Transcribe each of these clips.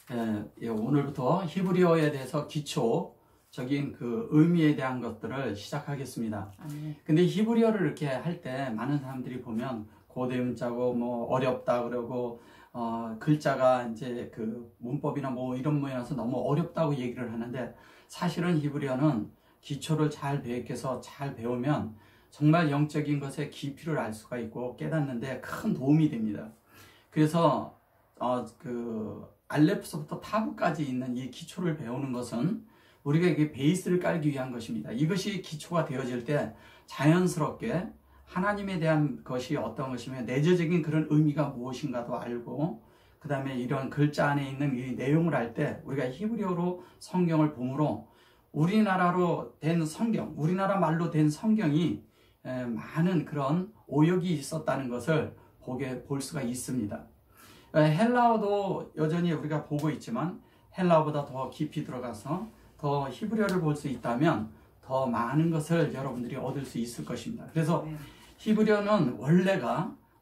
오늘부터 히브리어에 대해서 기초적인 그 의미에 대한 것들을 시작하겠습니다. 근데 히브리어를 이렇게 할 때 많은 사람들이 보면 고대 문자고 뭐 어렵다 그러고 글자가 이제 그 문법이나 뭐 이런 모양에서 너무 어렵다고 얘기를 하는데, 사실은 히브리어는 기초를 잘 배워서 잘 배우면 정말 영적인 것의 깊이를 알 수가 있고 깨닫는데 큰 도움이 됩니다. 그래서 그 알레프서부터 타브까지 있는 이 기초를 배우는 것은 우리가 이게 베이스를 깔기 위한 것입니다. 이것이 기초가 되어질 때 자연스럽게 하나님에 대한 것이 어떤 것이며 내재적인 그런 의미가 무엇인가도 알고, 그 다음에 이런 글자 안에 있는 이 내용을 알 때 우리가 히브리어로 성경을 보므로 우리나라로 된 성경, 우리나라 말로 된 성경이 많은 그런 오역이 있었다는 것을 볼 수가 있습니다. 헬라어도 여전히 우리가 보고 있지만 헬라어보다 더 깊이 들어가서 더 히브리어를 볼 수 있다면 더 많은 것을 여러분들이 얻을 수 있을 것입니다. 그래서 히브리어는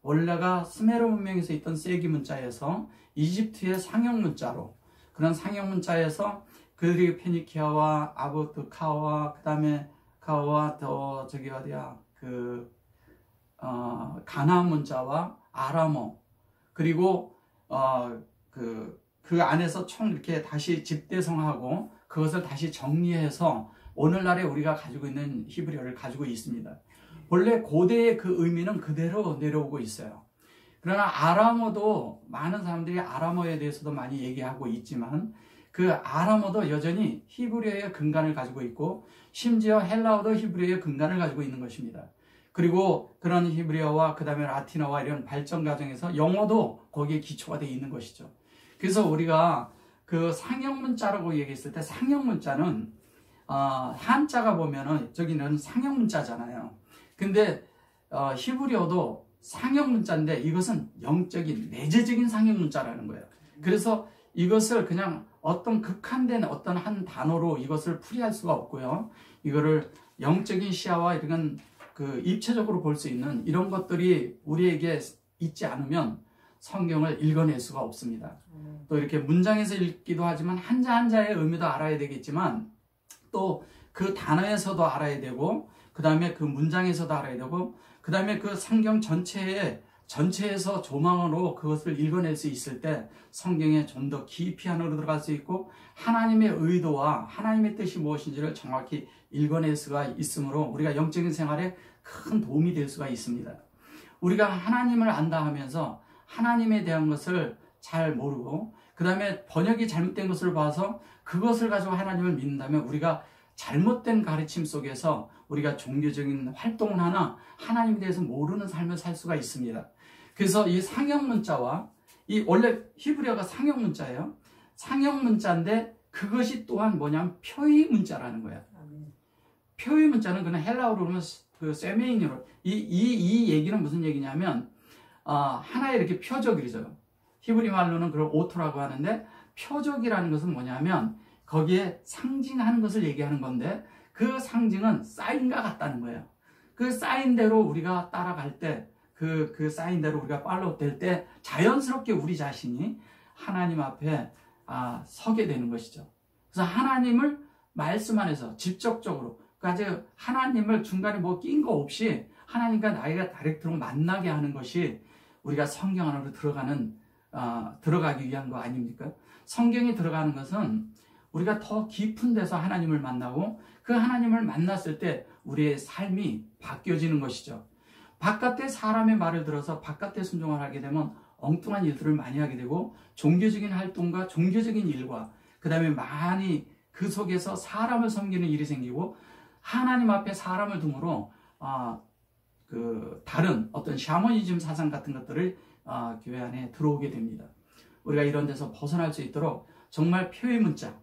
원래가 수메르 문명에서 있던 세기 문자에서 이집트의 상형 문자로, 그런 상형 문자에서 그들이 페니키아와 아부드카와 그 다음에 카와 더 저기 어디야 가나안 문자와 아람어, 그리고 그 안에서 총 이렇게 다시 집대성하고 그것을 다시 정리해서 오늘날에 우리가 가지고 있는 히브리어를 가지고 있습니다. 원래 고대의 그 의미는 그대로 내려오고 있어요. 그러나 아람어도 많은 사람들이 아람어에 대해서도 많이 얘기하고 있지만 그 아람어도 여전히 히브리어의 근간을 가지고 있고, 심지어 헬라어도 히브리어의 근간을 가지고 있는 것입니다. 그리고 그런 히브리어와 그 다음에 라틴어와 이런 발전 과정에서 영어도 거기에 기초가 되어 있는 것이죠. 그래서 우리가 그 상형 문자라고 얘기했을 때, 상형 문자는 한자가 보면은 저기는 상형 문자잖아요. 근데 히브리어도 상형 문자인데 이것은 영적인 내재적인 상형 문자라는 거예요. 그래서 이것을 그냥 어떤 극한된 어떤 한 단어로 이것을 풀이할 수가 없고요. 이거를 영적인 시야와 이런 그 입체적으로 볼 수 있는 이런 것들이 우리에게 있지 않으면 성경을 읽어낼 수가 없습니다. 또 이렇게 문장에서 읽기도 하지만 한자 한자의 의미도 알아야 되겠지만 또 그 단어에서도 알아야 되고, 그 다음에 그 문장에서도 알아야 되고, 그 다음에 그 성경 전체에서 조망으로 그것을 읽어낼 수 있을 때 성경에 좀 더 깊이 안으로 들어갈 수 있고 하나님의 의도와 하나님의 뜻이 무엇인지를 정확히 읽어낼 수가 있으므로 우리가 영적인 생활에 큰 도움이 될 수가 있습니다. 우리가 하나님을 안다 하면서 하나님에 대한 것을 잘 모르고 그 다음에 번역이 잘못된 것을 봐서 그것을 가지고 하나님을 믿는다면 우리가 잘못된 가르침 속에서 우리가 종교적인 활동을 하나 하나님에 대해서 모르는 삶을 살 수가 있습니다. 그래서 이 상형 문자와 원래 히브리어가 상형 문자예요. 상형 문자인데 그것이 또한 뭐냐면 표의 문자라는 거예요. 표의 문자는 그냥 헬라어로 그러면 그 세메인으로 이 얘기는 무슨 얘기냐면 하나의 이렇게 표적이죠. 히브리 말로는 그걸 오토라고 하는데, 표적이라는 것은 뭐냐면 거기에 상징하는 것을 얘기하는 건데 그 상징은 사인과 같다는 거예요. 그 사인대로 우리가 따라갈 때, 그 사인대로 우리가 팔로우 될 때 자연스럽게 우리 자신이 하나님 앞에 서게 되는 것이죠. 그래서 하나님을 말씀 안에서 직접적으로, 그러니까 하나님을 중간에 뭐 낀 거 없이 하나님과 나이가 다이렉트로 만나게 하는 것이 우리가 성경 안으로 들어가기 위한 거 아닙니까? 성경에 들어가는 것은 우리가 더 깊은 데서 하나님을 만나고 그 하나님을 만났을 때 우리의 삶이 바뀌어지는 것이죠. 바깥의 사람의 말을 들어서 바깥의 순종을 하게 되면 엉뚱한 일들을 많이 하게 되고 종교적인 활동과 종교적인 일과 그 다음에 많이 그 속에서 사람을 섬기는 일이 생기고 하나님 앞에 사람을 둠으로 다른 어떤 샤머니즘 사상 같은 것들을 교회 안에 들어오게 됩니다. 우리가 이런 데서 벗어날 수 있도록 정말 표의 문자,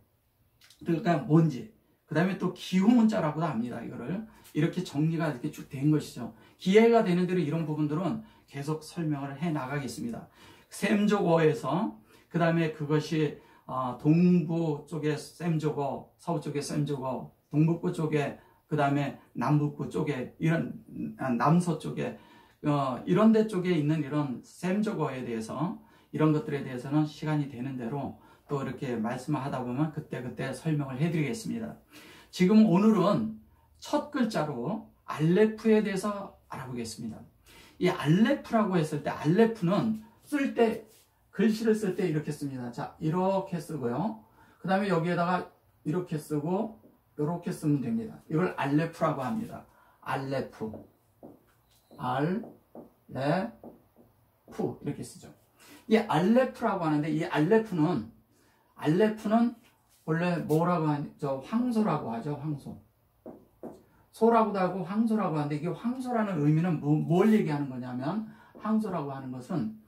그러니까 뭔지, 그 다음에 또 기호 문자라고도 합니다. 이거를 이렇게 정리가 이렇게 쭉 된 것이죠. 기회가 되는 대로 이런 부분들은 계속 설명을 해 나가겠습니다. 셈조어에서 그 다음에 그것이 동부 쪽에 셈조어, 서부 쪽에 셈조어, 동북부 쪽에 그 다음에 남북부 쪽에 이런 남서쪽에 이런 데 쪽에 있는 이런 셈조어에 대해서 이런 것들에 대해서는 시간이 되는 대로 또 이렇게 말씀을 하다 보면 그때 설명을 해드리겠습니다. 지금 오늘은 첫 글자로 알레프에 대해서 알아보겠습니다. 이 알레프라고 했을 때, 알레프는 쓸 때, 글씨를 쓸 때 이렇게 씁니다. 자, 이렇게 쓰고요. 그 다음에 여기에다가 이렇게 쓰고 이렇게 쓰면 됩니다. 이걸 알레프라고 합니다. 알레프, 이렇게 쓰죠. 이 알레프라고 하는데, 이 알레프는 원래 뭐라고 하죠? 황소라고 하죠. 황소. 소라고도 하고 황소라고 하는데, 이게 황소라는 의미는 뭘 얘기하는 거냐면, 황소라고 하는 것은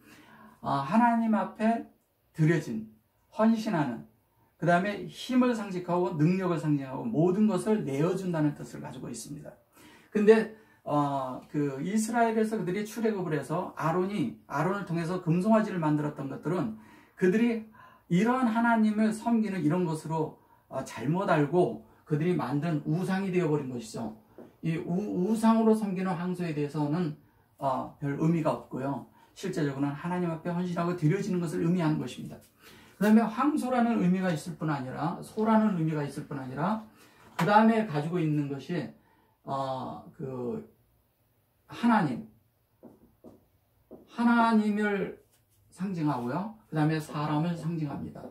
하나님 앞에 드려진, 헌신하는, 그 다음에 힘을 상징하고 능력을 상징하고 모든 것을 내어준다는 뜻을 가지고 있습니다. 근데 그 이스라엘에서 그들이 출애굽을 해서 아론을 통해서 금송아지를 만들었던 것들은 그들이 이러한 하나님을 섬기는 이런 것으로 잘못 알고 그들이 만든 우상이 되어버린 것이죠. 이 우상으로 섬기는 황소에 대해서는 별 의미가 없고요. 실제적으로는 하나님 앞에 헌신하고 드려지는 것을 의미하는 것입니다. 그 다음에 황소라는 의미가 있을 뿐 아니라, 소라는 의미가 있을 뿐 아니라, 그 다음에 가지고 있는 것이 하나님을 상징하고요. 그 다음에 사람을 상징합니다.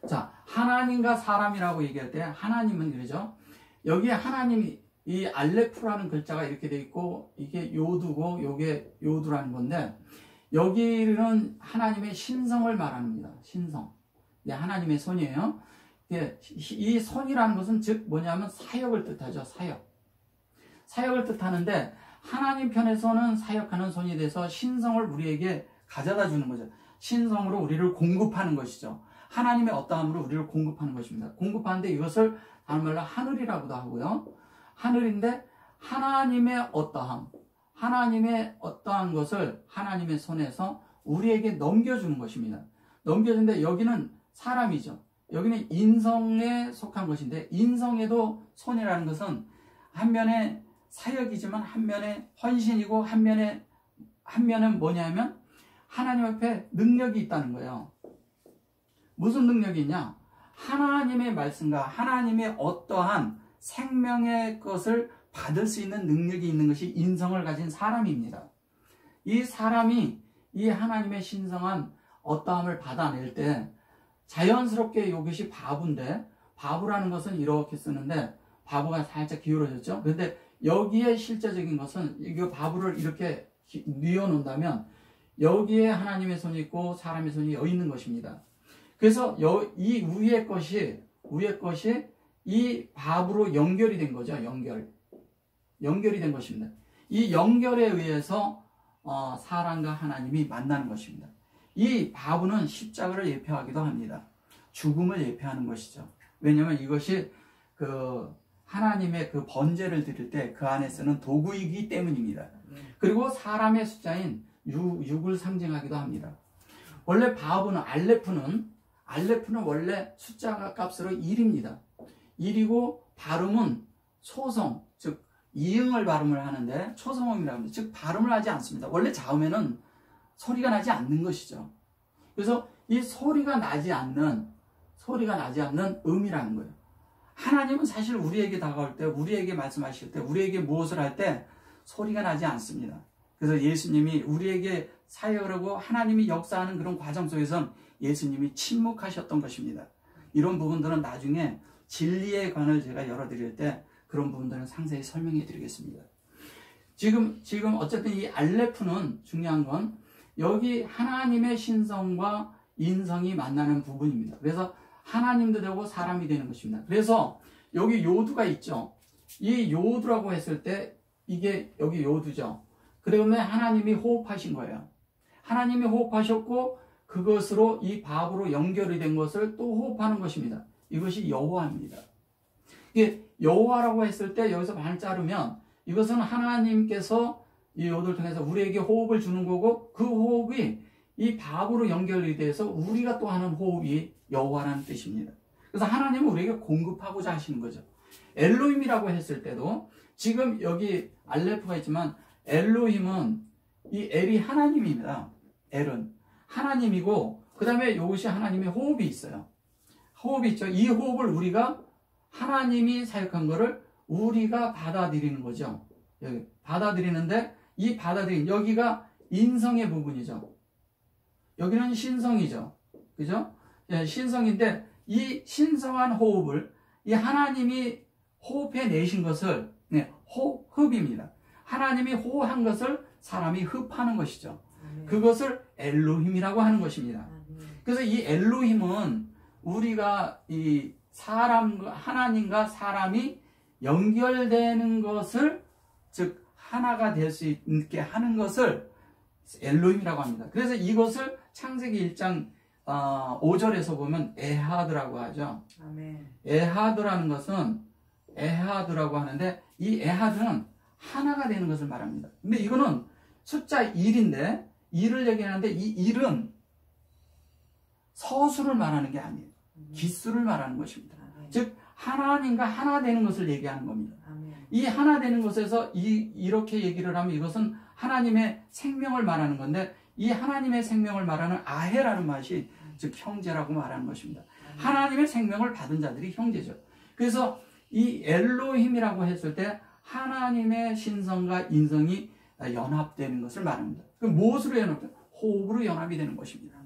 자, 하나님과 사람이라고 얘기할 때 하나님은 그러죠. 여기에 하나님이, 이 알레프라는 글자가 이렇게 돼 있고, 이게 요두고 요게 요두라는 건데, 여기는 하나님의 신성을 말합니다. 신성. 네, 하나님의 손이에요. 이 손이라는 것은 즉 뭐냐면 사역을 뜻하죠. 사역을 뜻하는데, 하나님 편에서는 사역하는 손이 돼서 신성을 우리에게 가져다 주는 거죠. 신성으로 우리를 공급하는 것이죠. 하나님의 어떠함으로 우리를 공급하는 것입니다. 공급하는데 이것을 다른 말로 하늘이라고도 하고요. 하늘인데 하나님의 어떠한 것을 하나님의 손에서 우리에게 넘겨주는 것입니다. 넘겨주는데 여기는 사람이죠. 여기는 인성에 속한 것인데, 인성에도 손이라는 것은 한면에 사역이지만 한면에 헌신이고 한면은 뭐냐면 하나님 앞에 능력이 있다는 거예요. 무슨 능력이 있냐? 하나님의 말씀과 하나님의 어떠한 생명의 것을 받을 수 있는 능력이 있는 것이 인성을 가진 사람입니다. 이 사람이 이 하나님의 신성한 어떠함을 받아낼 때 자연스럽게 이것이 바보인데, 바보라는 것은 이렇게 쓰는데 바보가 살짝 기울어졌죠. 그런데 여기에 실제적인 것은 이 바보를 이렇게 뉘어놓는다면 여기에 하나님의 손이 있고 사람의 손이 여 있는 것입니다. 그래서 이 위의 것이 이 바보로 연결이 된 거죠. 연결이 된 것입니다. 이 연결에 의해서 사람과 하나님이 만나는 것입니다. 이 바보는 십자가를 예표하기도 합니다. 죽음을 예표하는 것이죠. 왜냐하면 이것이 하나님의 그 번제를 드릴 때 그 안에 쓰는 도구이기 때문입니다. 그리고 사람의 숫자인 6을 상징하기도 합니다. 원래 바보는, 알레프는 원래 숫자 값으로 1입니다. 1이고 발음은 초성, 즉 이응을 발음을 하는데 초성음이라고 합니다. 즉 발음을 하지 않습니다. 원래 자음에는 소리가 나지 않는 것이죠. 그래서 이 소리가 나지 않는 음이라는 거예요. 하나님은 사실 우리에게 다가올 때, 우리에게 말씀하실 때, 우리에게 무엇을 할 때 소리가 나지 않습니다. 그래서 예수님이 우리에게 사역을 하고 하나님이 역사하는 그런 과정 속에선 예수님이 침묵하셨던 것입니다. 이런 부분들은 나중에 진리의 관을 제가 열어드릴 때 그런 부분들은 상세히 설명해 드리겠습니다. 지금 어쨌든 이 알레프는 중요한 건 여기 하나님의 신성과 인성이 만나는 부분입니다. 그래서 하나님도 되고 사람이 되는 것입니다. 그래서 여기 요두가 있죠. 이 요두라고 했을 때 이게 여기 요두죠. 그러면 하나님이 호흡하신 거예요. 하나님이 호흡하셨고 그것으로 이 밥으로 연결이 된 것을 또 호흡하는 것입니다. 이것이 여호와입니다. 이게 여호와라고 했을 때 여기서 반 자르면 이것은 하나님께서 이 요두를 통해서 우리에게 호흡을 주는 거고, 그 호흡이 이 밥으로 연결이 돼서 우리가 또 하는 호흡이 여호와라는 뜻입니다. 그래서 하나님은 우리에게 공급하고자 하시는 거죠. 엘로힘이라고 했을 때도 지금 여기 알레프가 있지만 엘로힘은 이 엘이 하나님입니다. 엘은 하나님이고 그 다음에 이것이 하나님의 호흡이 있어요. 호흡이 있죠. 이 호흡을 우리가 하나님이 사역한 거를 우리가 받아들이는 거죠. 여기 받아들이는데 이 받아들인 여기가 인성의 부분이죠. 여기는 신성이죠. 그죠? 예, 신성인데 이 신성한 호흡을 이 하나님이 호흡해 내신 것을 호흡입니다. 하나님이 호흡한 것을 사람이 흡하는 것이죠. 그것을 엘로힘이라고 하는 것입니다. 그래서 이 엘로힘은 우리가 이 하나님과 사람이 연결되는 것을, 즉 하나가 될 수 있게 하는 것을 엘로힘이라고 합니다. 그래서 이것을 창세기 1장 5절에서 보면 에하드라고 하죠. 아멘. 에하드라는 것은 에하드라고 하는데 이 에하드는 하나가 되는 것을 말합니다. 근데 이거는 숫자 1인데 1을 얘기하는데 이 1은 서수를 말하는 게 아니에요. 기수를 말하는 것입니다. 즉 하나님과 하나 되는 것을 얘기하는 겁니다. 이 하나 되는 것에서 이렇게 얘기를 하면 이것은 하나님의 생명을 말하는 건데 이 하나님의 생명을 말하는 아헤라는 맛이 즉 형제라고 말하는 것입니다. 하나님의 생명을 받은 자들이 형제죠. 그래서 이 엘로힘이라고 했을 때 하나님의 신성과 인성이 연합되는 것을 말합니다. 그 무엇으로 연합돼요? 호흡으로 연합이 되는 것입니다.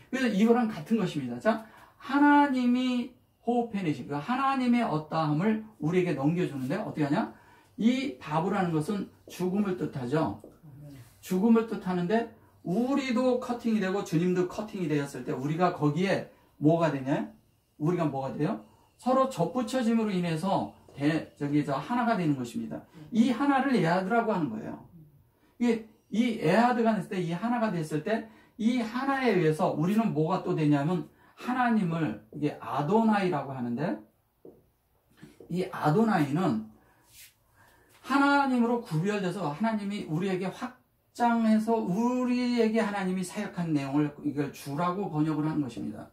그래서 이거랑 같은 것입니다. 자, 하나님이 호흡해내신 그 하나님의 어떠함을 우리에게 넘겨주는데 어떻게 하냐? 이 바브라는 것은 죽음을 뜻하죠. 죽음을 뜻하는데 우리도 커팅이 되고 주님도 커팅이 되었을 때 우리가 거기에 뭐가 되냐? 우리가 뭐가 돼요? 서로 접붙여짐으로 인해서 하나가 되는 것입니다. 이 하나를 에하드라고 하는 거예요. 이 에하드가 됐을 때, 이 하나가 됐을 때, 이 하나에 의해서 우리는 뭐가 또 되냐면 하나님을 이게 아도나이라고 하는데 이 아도나이는 하나님으로 구별돼서 하나님이 우리에게 확장해서 우리에게 하나님이 사역한 내용을 이걸 주라고 번역을 하는 것입니다.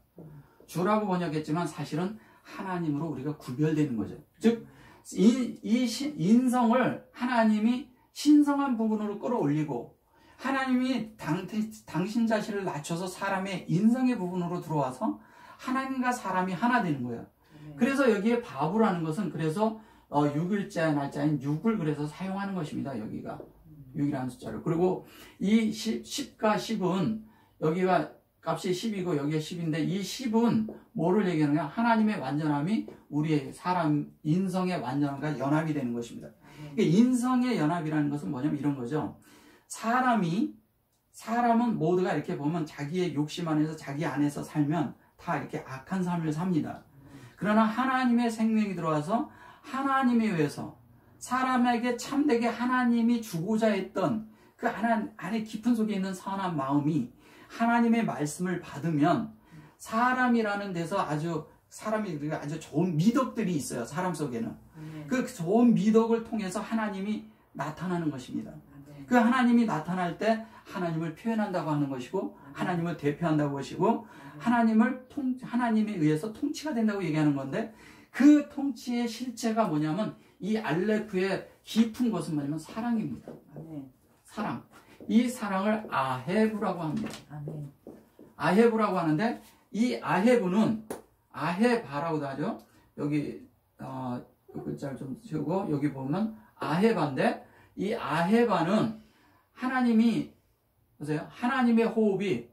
주라고 번역했지만 사실은 하나님으로 우리가 구별되는 거죠. 즉, 인성을 하나님이 신성한 부분으로 끌어올리고 하나님이 당신 자신을 낮춰서 사람의 인성의 부분으로 들어와서 하나님과 사람이 하나 되는 거예요. 그래서 여기에 바브라는 것은 그래서 6일째 날짜인 6을 그래서 사용하는 것입니다. 여기가 6이라는 숫자를. 그리고 이 10과 10은 여기가 값이 10이고 여기가 10인데 이 10은 뭐를 얘기하느냐? 하나님의 완전함이 우리의 사람 인성의 완전함과 연합이 되는 것입니다. 그러니까 인성의 연합이라는 것은 뭐냐면 이런 거죠. 사람은 모두가 이렇게 보면 자기의 욕심 안에서 자기 안에서 살면 다 이렇게 악한 삶을 삽니다. 그러나 하나님의 생명이 들어와서 하나님에 의해서 사람에게 참되게 하나님이 주고자 했던 그 안에 깊은 속에 있는 선한 마음이 하나님의 말씀을 받으면 사람이라는 데서 사람이 아주 좋은 미덕들이 있어요. 사람 속에는. 그 좋은 미덕을 통해서 하나님이 나타나는 것입니다. 그 하나님이 나타날 때 하나님을 표현한다고 하는 것이고 하나님을 대표한다고 것이고 하나님에 의해서 통치가 된다고 얘기하는 건데 그 통치의 실체가 뭐냐면 이 알레프의 깊은 것은 뭐냐면 사랑입니다. 사랑. 이 사랑을 아헤브라고 합니다. 아헤브라고 하는데 이 아헤브는 아헤바라고도 하죠. 여기 글자를 좀 치우고 여기 보면 아헤바인데 이 아헤바는 하나님이 보세요. 하나님의 호흡이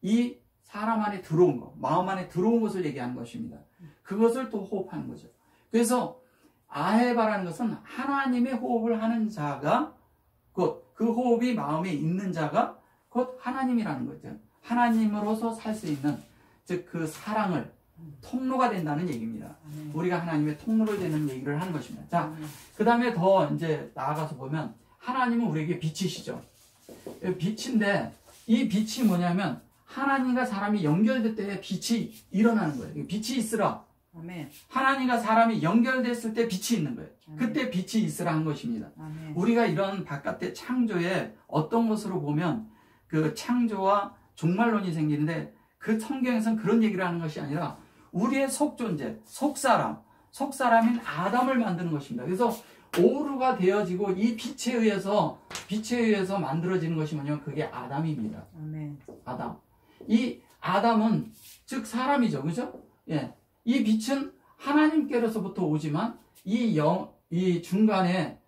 이 사람 안에 들어온 것, 마음 안에 들어온 것을 얘기하는 것입니다. 그것을 또 호흡하는 거죠. 그래서 아헤바라는 것은 하나님의 호흡을 하는 자가 곧 그 호흡이 마음에 있는 자가 곧 하나님이라는 거죠. 하나님으로서 살 수 있는 즉 그 사랑을 통로가 된다는 얘기입니다. 우리가 하나님의 통로를 되는 얘기를 하는 것입니다. 자, 그 다음에 더 이제 나아가서 보면 하나님은 우리에게 빛이시죠. 빛인데 이 빛이 뭐냐면 하나님과 사람이 연결될 때 빛이 일어나는 거예요. 빛이 있으라. 아멘. 하나님과 사람이 연결됐을 때 빛이 있는 거예요. 아멘. 그때 빛이 있으라 한 것입니다. 아멘. 우리가 이런 바깥의 창조에 어떤 것으로 보면 그 창조와 종말론이 생기는데 그 성경에서는 그런 얘기를 하는 것이 아니라 우리의 속존재, 속사람인 아담을 만드는 것입니다. 그래서 오류가 되어지고 이 빛에 의해서 만들어지는 것이 뭐냐면 그게 아담입니다. 아멘. 아담. 이 아담은 즉 사람이죠. 그죠? 예. 이 빛은 하나님께로서부터 오지만 이 중간에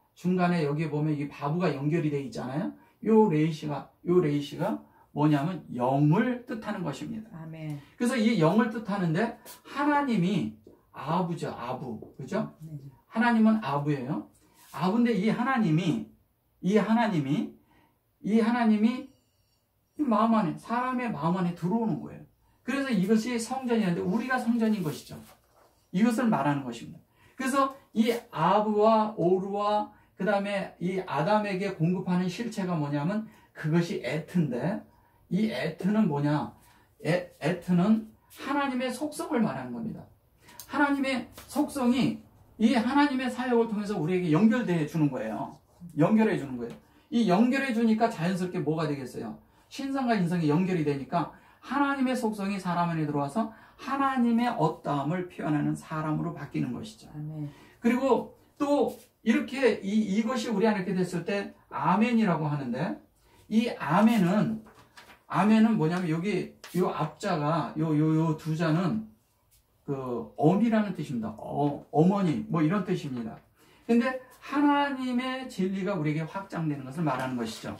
여기 보면 이 바브가 연결이 되어 있잖아요. 요 레이시가 뭐냐면 영을 뜻하는 것입니다. 아멘. 그래서 이 영을 뜻하는데 하나님이 아부죠. 아부. 그죠? 하나님은 아부예요. 아부인데 이 하나님이 마음 안에, 사람의 마음 안에 들어오는 거예요. 그래서 이것이 성전이었는데 우리가 성전인 것이죠. 이것을 말하는 것입니다. 그래서 이 아브와 오르와 그 다음에 이 아담에게 공급하는 실체가 뭐냐면 그것이 에트인데, 이 에트는 뭐냐? 에트는 하나님의 속성을 말하는 겁니다. 하나님의 속성이 이 하나님의 사역을 통해서 우리에게 연결되어 주는 거예요. 연결해 주는 거예요. 이 연결해 주니까 자연스럽게 뭐가 되겠어요? 신성과 인성이 연결이 되니까 하나님의 속성이 사람 안에 들어와서 하나님의 어떠함을 표현하는 사람으로 바뀌는 것이죠. 아멘. 그리고 또 이렇게 이것이 우리 안에 이렇게 됐을 때 아멘이라고 하는데, 이 아멘은 뭐냐면 여기 요 앞자가 요 두 자는 그 어미라는 뜻입니다. 어머니 뭐 이런 뜻입니다. 근데 하나님의 진리가 우리에게 확장되는 것을 말하는 것이죠.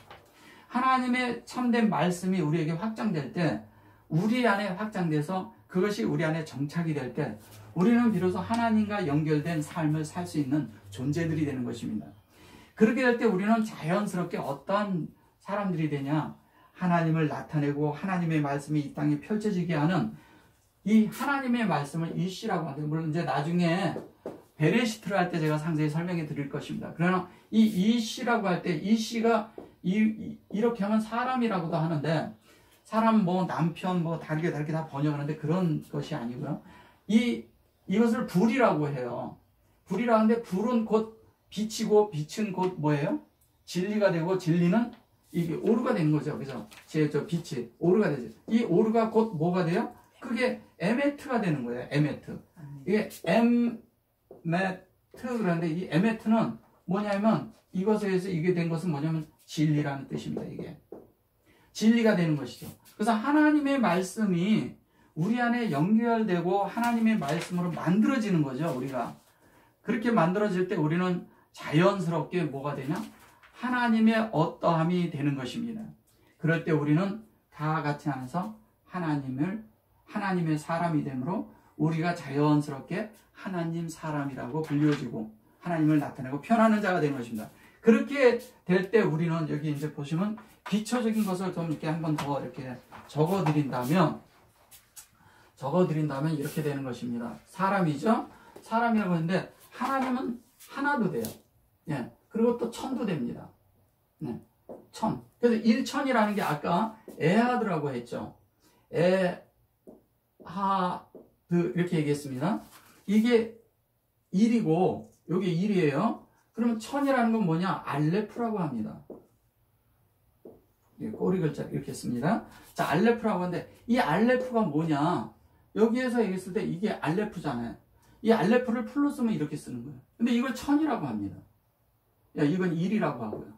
하나님의 참된 말씀이 우리에게 확장될 때, 우리 안에 확장돼서 그것이 우리 안에 정착이 될 때 우리는 비로소 하나님과 연결된 삶을 살 수 있는 존재들이 되는 것입니다. 그렇게 될 때 우리는 자연스럽게 어떠한 사람들이 되냐? 하나님을 나타내고 하나님의 말씀이 이 땅에 펼쳐지게 하는 이 하나님의 말씀을 이시라고 하는데, 물론 이제 나중에 베레시트를 할 때 제가 상세히 설명해 드릴 것입니다. 그러나 이 이시라고 할 때 이시가 이렇게 하면 사람이라고도 하는데, 사람 뭐 남편 뭐 다르게 다 번역하는데 그런 것이 아니고요. 이것을 불이라고 해요. 불이라고 하는데 불은 곧 빛이고 빛은 곧 뭐예요? 진리가 되고 진리는 이게 오르가 되는 거죠. 그죠? 저 빛이 오르가 되죠. 이 오르가 곧 뭐가 돼요? 그게 에메트가 되는 거예요. 에메트. 이게 에메트 그런데 이 에메트는 뭐냐면 이것에 의해서 이게 된 것은 뭐냐면 진리라는 뜻입니다. 이게 진리가 되는 것이죠. 그래서 하나님의 말씀이 우리 안에 연결되고 하나님의 말씀으로 만들어지는 거죠. 우리가 그렇게 만들어질 때 우리는 자연스럽게 뭐가 되냐? 하나님의 어떠함이 되는 것입니다. 그럴 때 우리는 다 같이 하면서 하나님의 사람이 되므로 우리가 자연스럽게 하나님 사람이라고 불려지고 하나님을 나타내고 표현하는 자가 되는 것입니다. 그렇게 될 때 우리는 여기 이제 보시면 비처적인 것을 좀 이렇게 한번 더 이렇게 적어드린다면 이렇게 되는 것입니다. 사람이죠? 사람이라고 하는데 하나님은 하나도 돼요. 예. 그리고 또 천도 됩니다. 네. 천. 그래서 일천이라는 게 아까 에하드라고 했죠. 에하드 이렇게 얘기했습니다. 이게 1이고 여기 1이에요. 그러면 천이라는 건 뭐냐? 알레프라고 합니다. 꼬리 글자 이렇게 씁니다. 자, 알레프라고 하는데 이 알레프가 뭐냐? 여기에서 얘기했을 때 이게 알레프잖아요. 이 알레프를 풀로 쓰면 이렇게 쓰는 거예요. 근데 이걸 천이라고 합니다. 야, 이건 1이라고 하고요.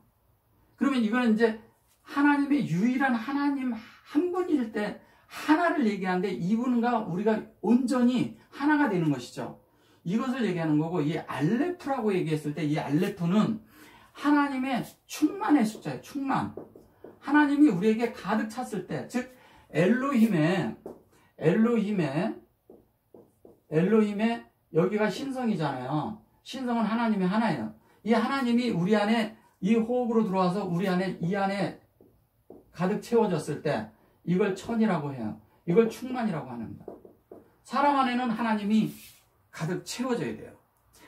그러면 이거는 이제 하나님의 유일한 하나님 한 분일 때 하나를 얘기하는데 이분과 우리가 온전히 하나가 되는 것이죠. 이것을 얘기하는 거고, 이 알레프라고 얘기했을 때 이 알레프는 하나님의 충만의 숫자예요. 충만. 하나님이 우리에게 가득 찼을 때, 즉 엘로힘의 여기가 신성이잖아요. 신성은 하나님의 하나예요. 이 하나님이 우리 안에 이 호흡으로 들어와서 우리 안에 이 안에 가득 채워졌을 때 이걸 천이라고 해요. 이걸 충만이라고 합니다. 사람 안에는 하나님이 가득 채워져야 돼요.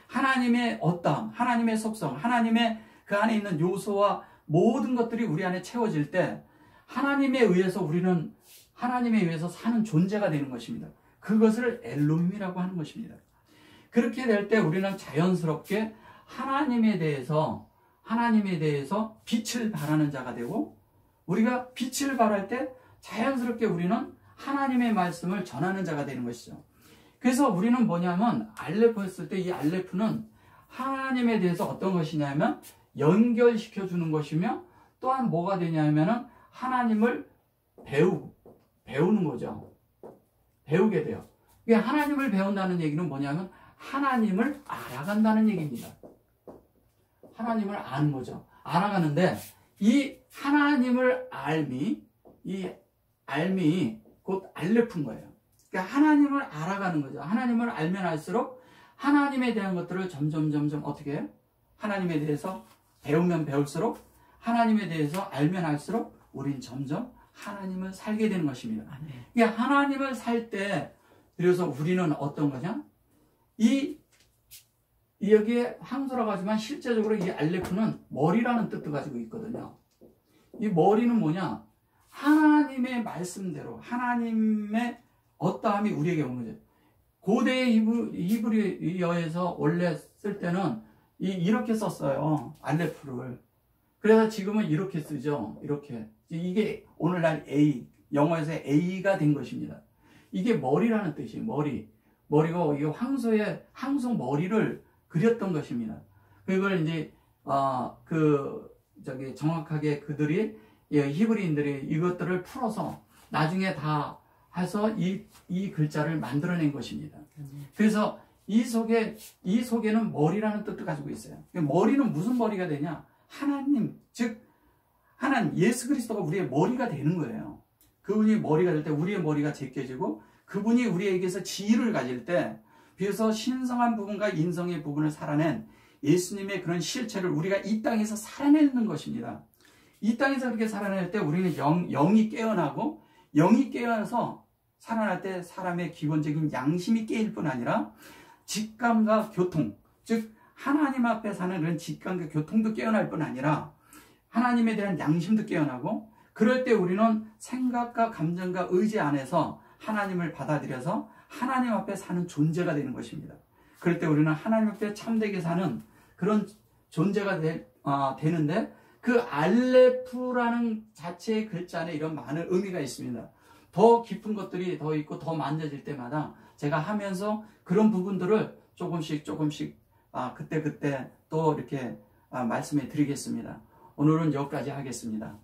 하나님의 어떠함, 하나님의 속성, 하나님의 그 안에 있는 요소와 모든 것들이 우리 안에 채워질 때 하나님에 의해서 우리는 하나님에 의해서 사는 존재가 되는 것입니다. 그것을 엘로힘이라고 하는 것입니다. 그렇게 될 때 우리는 자연스럽게 하나님에 대해서 빛을 발하는 자가 되고, 우리가 빛을 발할 때 자연스럽게 우리는 하나님의 말씀을 전하는 자가 되는 것이죠. 그래서 우리는 뭐냐면 알레프 했을 때 이 알레프는 하나님에 대해서 어떤 것이냐면 연결시켜 주는 것이며, 또한 뭐가 되냐면은 하나님을 배우고 배우는 거죠. 배우게 돼요. 하나님을 배운다는 얘기는 뭐냐면 하나님을 알아간다는 얘기입니다. 하나님을 아는 거죠. 알아가는데 이 하나님을 이 알미 곧 알레프인 거예요. 그러니까 하나님을 알아가는 거죠. 하나님을 알면 알수록 하나님에 대한 것들을 점점 어떻게 해요? 하나님에 대해서 배우면 배울수록 하나님에 대해서 알면 알수록 우린 점점 하나님을 살게 되는 것입니다. 그러니까 하나님을 살 때 그래서 우리는 어떤 거냐? 여기에 항소라고 하지만 실제적으로 이 알레프는 머리라는 뜻도 가지고 있거든요. 이 머리는 뭐냐? 하나님의 말씀대로 하나님의 어떠함이 우리에게 오는 거죠. 고대 히브리어에서 원래 쓸 때는 이렇게 썼어요. 알레프를. 그래서 지금은 이렇게 쓰죠. 이렇게. 이게 오늘날 영어에서 A가 된 것입니다. 이게 머리라는 뜻이에요. 머리고 이게 항소 머리를 그렸던 것입니다. 그걸 이제 정확하게 그들이 히브리인들이 이것들을 풀어서 나중에 다 해서 이 글자를 만들어낸 것입니다. 그래서 이 속에는 머리라는 뜻도 가지고 있어요. 머리는 무슨 머리가 되냐? 하나님, 즉 하나님 예수 그리스도가 우리의 머리가 되는 거예요. 그분이 머리가 될 때 우리의 머리가 제껴지고 그분이 우리에게서 지위를 가질 때 비로소 신성한 부분과 인성의 부분을 살아낸 예수님의 그런 실체를 우리가 이 땅에서 살아내는 것입니다. 이 땅에서 그렇게 살아낼 때 우리는 영이 깨어나고 영이 깨어나서 살아날 때 사람의 기본적인 양심이 깨일 뿐 아니라 직감과 교통, 즉 하나님 앞에 사는 그런 직감과 교통도 깨어날 뿐 아니라 하나님에 대한 양심도 깨어나고 그럴 때 우리는 생각과 감정과 의지 안에서 하나님을 받아들여서 하나님 앞에 사는 존재가 되는 것입니다. 그럴 때 우리는 하나님 앞에 참되게 사는 그런 존재가 되는데 그 알레프라는 자체의 글자 안에 이런 많은 의미가 있습니다. 더 깊은 것들이 더 있고 더 만져질 때마다 제가 하면서 그런 부분들을 조금씩 그때 또 이렇게 말씀해 드리겠습니다. 오늘은 여기까지 하겠습니다.